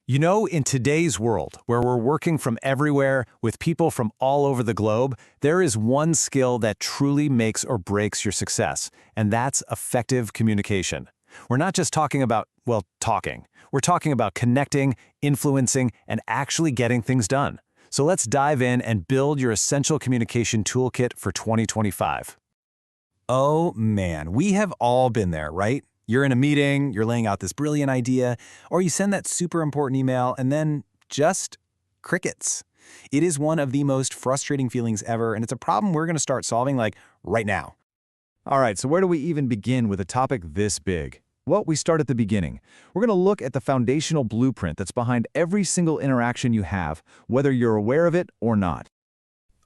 You know, in today's world, where we're working from everywhere with people from all over the globe, there is one skill that truly makes or breaks your success, and that's effective communication. We're not just talking about, well, talking. We're talking about connecting, influencing, and actually getting things done. So let's dive in and build your essential communication toolkit for 2025. Oh man, we have all been there, right? You're in a meeting, you're laying out this brilliant idea, or you send that super important email and then just crickets. It is one of the most frustrating feelings ever, and it's a problem we're going to start solving right now. All right, so where do we even begin with a topic this big? Well, we start at the beginning. We're going to look at the foundational blueprint that's behind every single interaction you have, whether you're aware of it or not.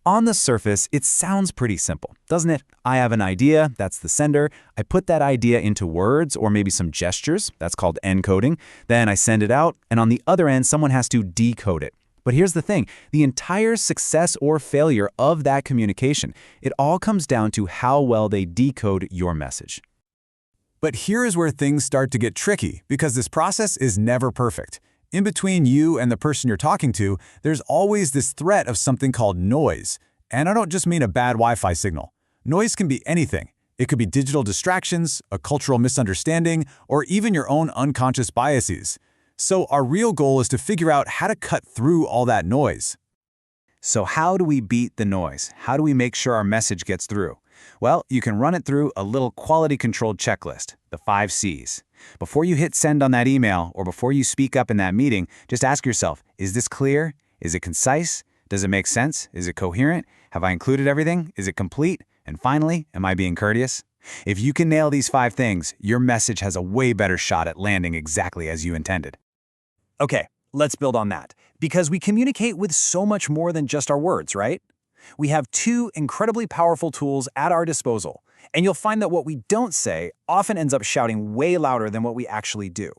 On the surface, it sounds pretty simple, doesn't it? I have an idea, that's the sender. I put that idea into words or maybe some gestures, that's called encoding. Then I send it out, and on the other end, someone has to decode it. But here's the thing, the entire success or failure of that communication, it all comes down to how well they decode your message. But here is where things start to get tricky, because this process is never perfect. In between you and the person you're talking to, there's always this threat of something called noise. And I don't just mean a bad Wi-Fi signal. Noise can be anything. It could be digital distractions, a cultural misunderstanding, or even your own unconscious biases. So our real goal is to figure out how to cut through all that noise. So how do we beat the noise? How do we make sure our message gets through? Well, you can run it through a little quality-controlled checklist, the 5 C's. Before you hit send on that email or before you speak up in that meeting, just ask yourself, is this clear? Is it concise? Does it make sense? Is it coherent? Have I included everything? Is it complete? And finally, am I being courteous? If you can nail these 5 things, your message has a way better shot at landing exactly as you intended. Okay, let's build on that, because we communicate with so much more than just our words, right? We have 2 incredibly powerful tools at our disposal, and you'll find that what we don't say often ends up shouting way louder than what we actually do.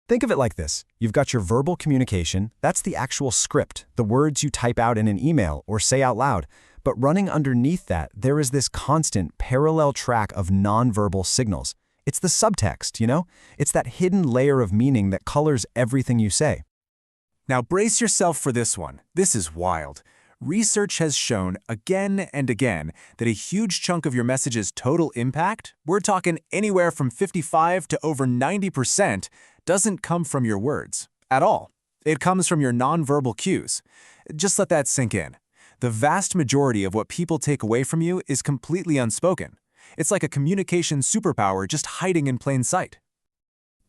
Think of it like this. You've got your verbal communication, that's the actual script, the words you type out in an email or say out loud. But running underneath that, there is this constant parallel track of nonverbal signals. It's the subtext, you know? It's that hidden layer of meaning that colors everything you say. Now brace yourself for this one. This is wild. Research has shown again and again that a huge chunk of your message's total impact, we're talking anywhere from 55 to over 90%, doesn't come from your words at all. It comes from your nonverbal cues. Just let that sink in. The vast majority of what people take away from you is completely unspoken. It's like a communication superpower just hiding in plain sight.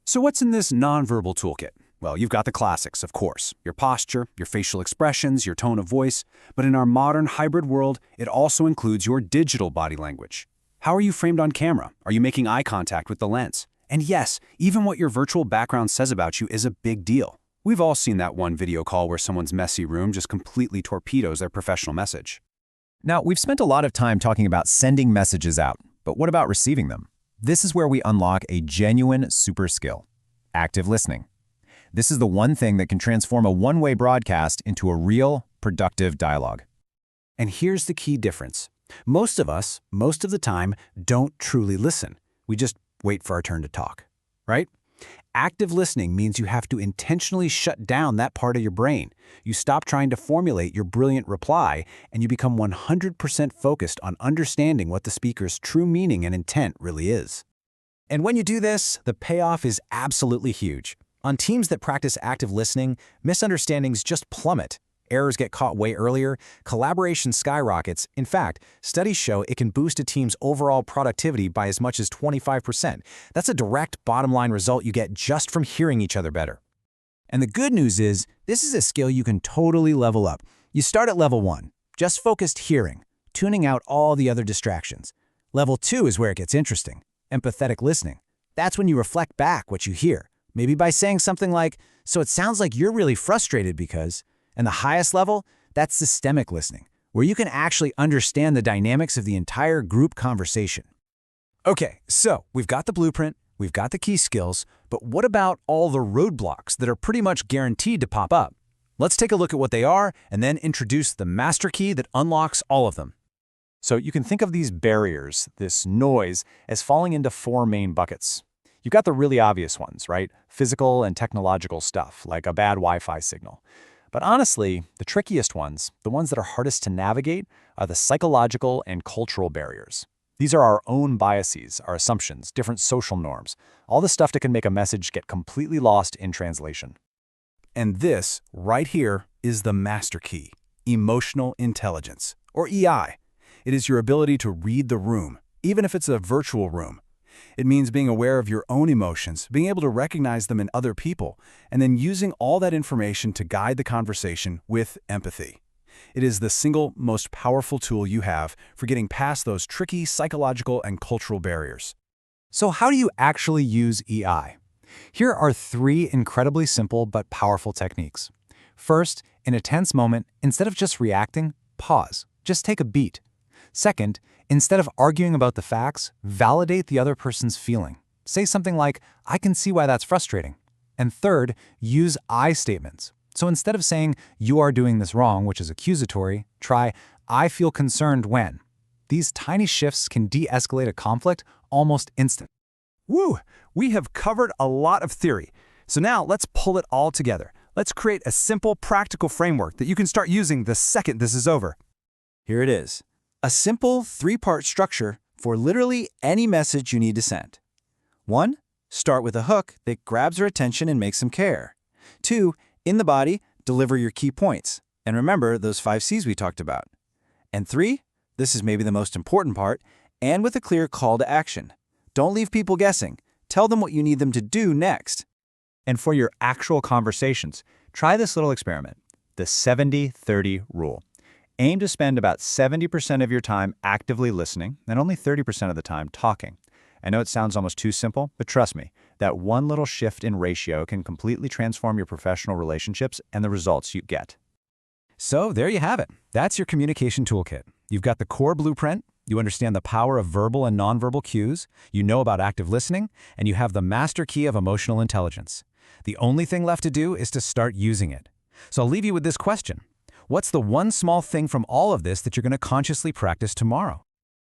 So what's in this nonverbal toolkit? Well, you've got the classics, of course, your posture, your facial expressions, your tone of voice, but in our modern hybrid world, it also includes your digital body language. How are you framed on camera? Are you making eye contact with the lens? And yes, even what your virtual background says about you is a big deal. We've all seen that one video call where someone's messy room just completely torpedoes their professional message. Now, we've spent a lot of time talking about sending messages out, but what about receiving them? This is where we unlock a genuine super skill: active listening. This is the one thing that can transform a one-way broadcast into a real, productive dialogue. And here's the key difference. Most of us, most of the time, don't truly listen. We just wait for our turn to talk, right? Active listening means you have to intentionally shut down that part of your brain. You stop trying to formulate your brilliant reply, and you become 100% focused on understanding what the speaker's true meaning and intent really is. And when you do this, the payoff is absolutely huge. On teams that practice active listening, misunderstandings just plummet. Errors get caught way earlier, collaboration skyrockets. In fact, studies show it can boost a team's overall productivity by as much as 25%. That's a direct bottom-line result you get just from hearing each other better. And the good news is, this is a skill you can totally level up. You start at level 1, just focused hearing, tuning out all the other distractions. Level 2 is where it gets interesting, empathetic listening. That's when you reflect back what you hear. Maybe by saying something like, so it sounds like you're really frustrated because, and the highest level, that's systemic listening, where you can actually understand the dynamics of the entire group conversation. Okay, so we've got the blueprint, we've got the key skills, but what about all the roadblocks that are pretty much guaranteed to pop up? Let's take a look at what they are and then introduce the master key that unlocks all of them. So you can think of these barriers, this noise, as falling into 4 main buckets. You've got the really obvious ones, right? Physical and technological stuff, like a bad Wi-Fi signal. But honestly, the trickiest ones, the ones that are hardest to navigate, are the psychological and cultural barriers. These are our own biases, our assumptions, different social norms, all the stuff that can make a message get completely lost in translation. And this, right here, is the master key, emotional intelligence, or EI. It is your ability to read the room, even if it's a virtual room. It means being aware of your own emotions, being able to recognize them in other people, and then using all that information to guide the conversation with empathy. It is the single most powerful tool you have for getting past those tricky psychological and cultural barriers. So how do you actually use EI? Here are 3 incredibly simple but powerful techniques. First, in a tense moment, instead of just reacting, pause. Just take a beat. Second, instead of arguing about the facts, validate the other person's feeling. Say something like, "I can see why that's frustrating." And third, use I statements. So instead of saying, "You are doing this wrong," which is accusatory, try, "I feel concerned when." These tiny shifts can de-escalate a conflict almost instantly. Woo! We have covered a lot of theory. So now let's pull it all together. Let's create a simple, practical framework that you can start using the second this is over. Here it is. A simple 3-part structure for literally any message you need to send. 1. Start with a hook that grabs your attention and makes them care. 2. In the body, deliver your key points. And remember those 5 C's we talked about. And 3, this is maybe the most important part, and with a clear call to action. Don't leave people guessing. Tell them what you need them to do next. And for your actual conversations, try this little experiment, the 70-30 rule. Aim to spend about 70% of your time actively listening and only 30% of the time talking. I know it sounds almost too simple, but trust me, that one little shift in ratio can completely transform your professional relationships and the results you get. So there you have it. That's your communication toolkit. You've got the core blueprint, you understand the power of verbal and nonverbal cues, you know about active listening, and you have the master key of emotional intelligence. The only thing left to do is to start using it. So I'll leave you with this question. What's the one small thing from all of this that you're going to consciously practice tomorrow?